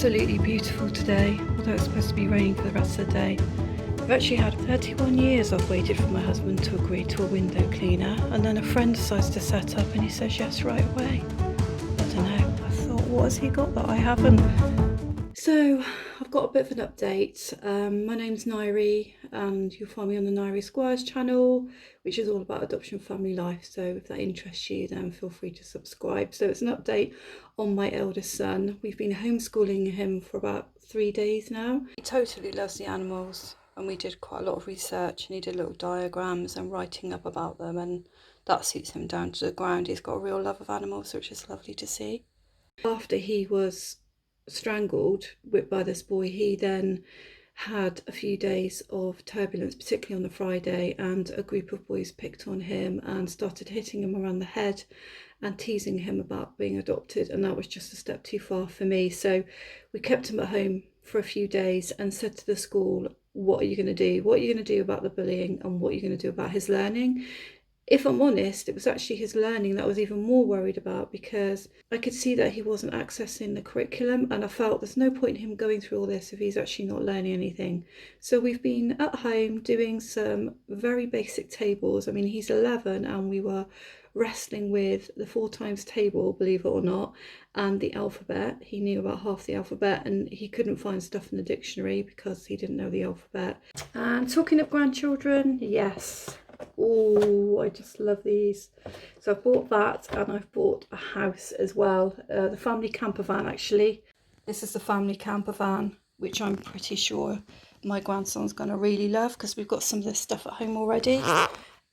absolutely beautiful today, although it's supposed to be raining for the rest of the day. I've actually had 31 years I've waited for my husband to agree to a window cleaner, and then a friend decides to set up and he says yes right away. I don't know, I thought, what has he got that I haven't? So I've got a bit of an update. My name's Nairi and you'll find me on the Nairi Squires channel, which is all about adoption family life. So if that interests you, then feel free to subscribe. So it's an update on my eldest son. We've been homeschooling him for about 3 days now. He totally loves the animals and we did quite a lot of research and he did little diagrams and writing up about them, and that suits him down to the ground. He's got a real love of animals, which is lovely to see. After he was strangled by this boy, he then had a few days of turbulence, particularly on the Friday, and a group of boys picked on him and started hitting him around the head and teasing him about being adopted, and that was just a step too far for me. So we kept him at home for a few days and said to the school, what are you going to do? What are you going to do about the bullying, and what are you going to do about his learning? If I'm honest, it was actually his learning that I was even more worried about, because I could see that he wasn't accessing the curriculum, and I felt there's no point in him going through all this if he's actually not learning anything. So we've been at home doing some very basic tables. I mean, he's 11 and we were wrestling with the 4 times table, believe it or not, and the alphabet. He knew about half the alphabet and he couldn't find stuff in the dictionary because he didn't know the alphabet. And talking of grandchildren, yes. Oh, I just love these. So I've bought that, and I've bought a house as well. The family camper van, actually. This is the family camper van, which I'm pretty sure my grandson's going to really love, because we've got some of this stuff at home already.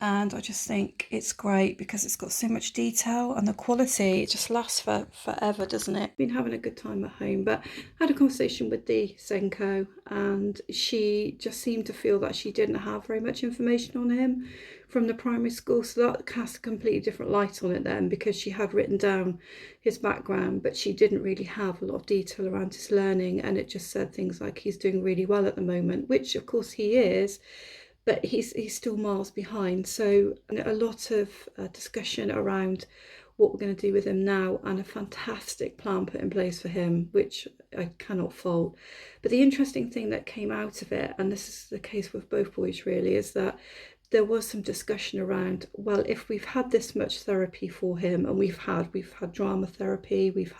And I just think it's great because it's got so much detail, and the quality, it just lasts for forever, doesn't it? Been having a good time at home, but I had a conversation with the Senko, and she just seemed to feel that she didn't have very much information on him from the primary school. So that cast a completely different light on it then, because she had written down his background, but she didn't really have a lot of detail around his learning, and it just said things like he's doing really well at the moment, which of course he is, but he's still miles behind. So a lot of discussion around what we're going to do with him now, and a fantastic plan put in place for him, which I cannot fault. But the interesting thing that came out of it, and this is the case with both boys really, is that there was some discussion around, well, if we've had this much therapy for him, and we've had drama therapy, we've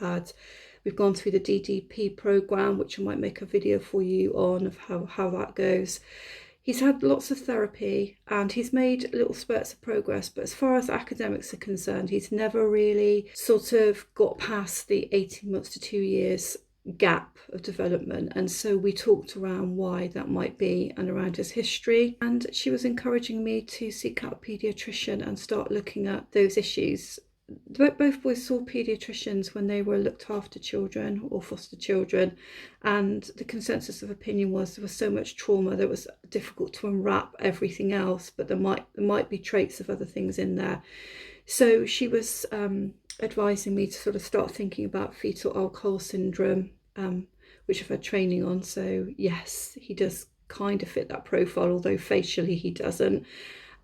gone through the DDP program, which I might make a video for you on of how that goes. He's had lots of therapy and he's made little spurts of progress, but as far as academics are concerned, he's never really sort of got past the 18 months to 2 years gap of development. And so we talked around why that might be and around his history, and she was encouraging me to seek out a paediatrician and start looking at those issues. Both boys saw paediatricians when they were looked after children or foster children, and the consensus of opinion was there was so much trauma that it was difficult to unwrap everything else, but there might be traits of other things in there. So she was advising me to sort of start thinking about fetal alcohol syndrome, which I've had training on. So yes, he does kind of fit that profile, although facially he doesn't.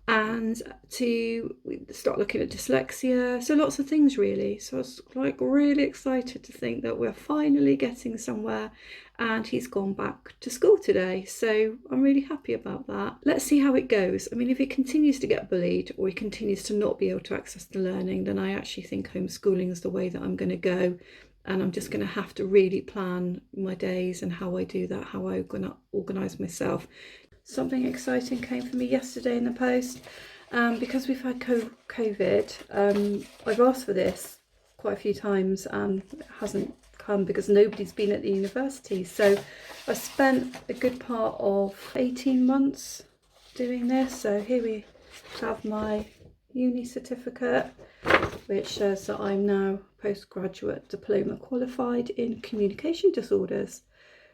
And to start looking at dyslexia, so lots of things really. So I was like really excited to think that we're finally getting somewhere, and he's gone back to school today, so I'm really happy about that. Let's see how it goes. I mean, if he continues to get bullied or he continues to not be able to access the learning, then I actually think homeschooling is the way that I'm going to go, and I'm just going to have to really plan my days and how I do that, how I'm going to organise myself. Something exciting came for me yesterday in the post, because we've had COVID. I've asked for this quite a few times and it hasn't come because nobody's been at the university. So I spent a good part of 18 months doing this. So here we have my uni certificate, which says that I'm now postgraduate diploma qualified in communication disorders,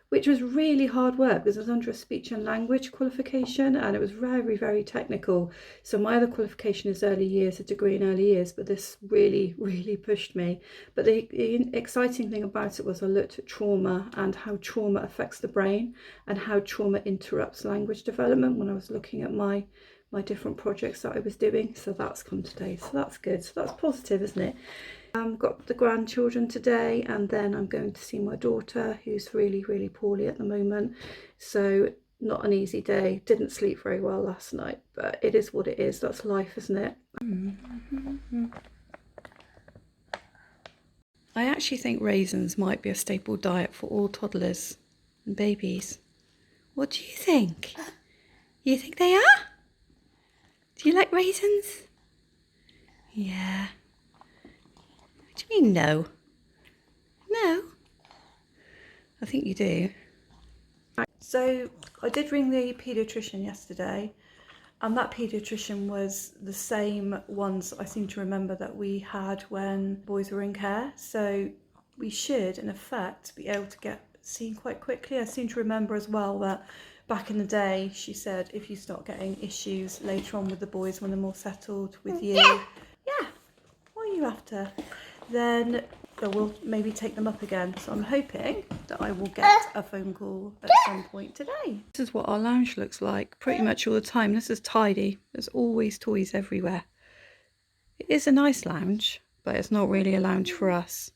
which was really hard work because it was under a speech and language qualification, and it was very, very technical. So my other qualification is early years, a degree in early years, but this really, really pushed me. But the exciting thing about it was I looked at trauma and how trauma affects the brain and how trauma interrupts language development when I was looking at my my different projects that I was doing. So that's come today, so that's good. So that's positive, isn't it? Got the grandchildren today, and then I'm going to see my daughter who's really poorly at the moment. So not an easy day. Didn't sleep very well last night, but it is what it is. That's life, isn't it? I actually think raisins might be a staple diet for all toddlers and babies. What do you think? You think they are? Do you like raisins? Yeah. What do you mean no? No? I think you do. So I did ring the paediatrician yesterday, and that paediatrician was the same ones I seem to remember that we had when boys were in care. So we should, in effect, be able to get seen quite quickly. I seem to remember as well that back in the day, she said if you start getting issues later on with the boys when they're more settled with you, yeah, what are you after? Then we'll maybe take them up again. So I'm hoping that I will get a phone call at some point today. This is what our lounge looks like pretty much all the time. This is tidy. There's always toys everywhere. It is a nice lounge, but it's not really a lounge for us.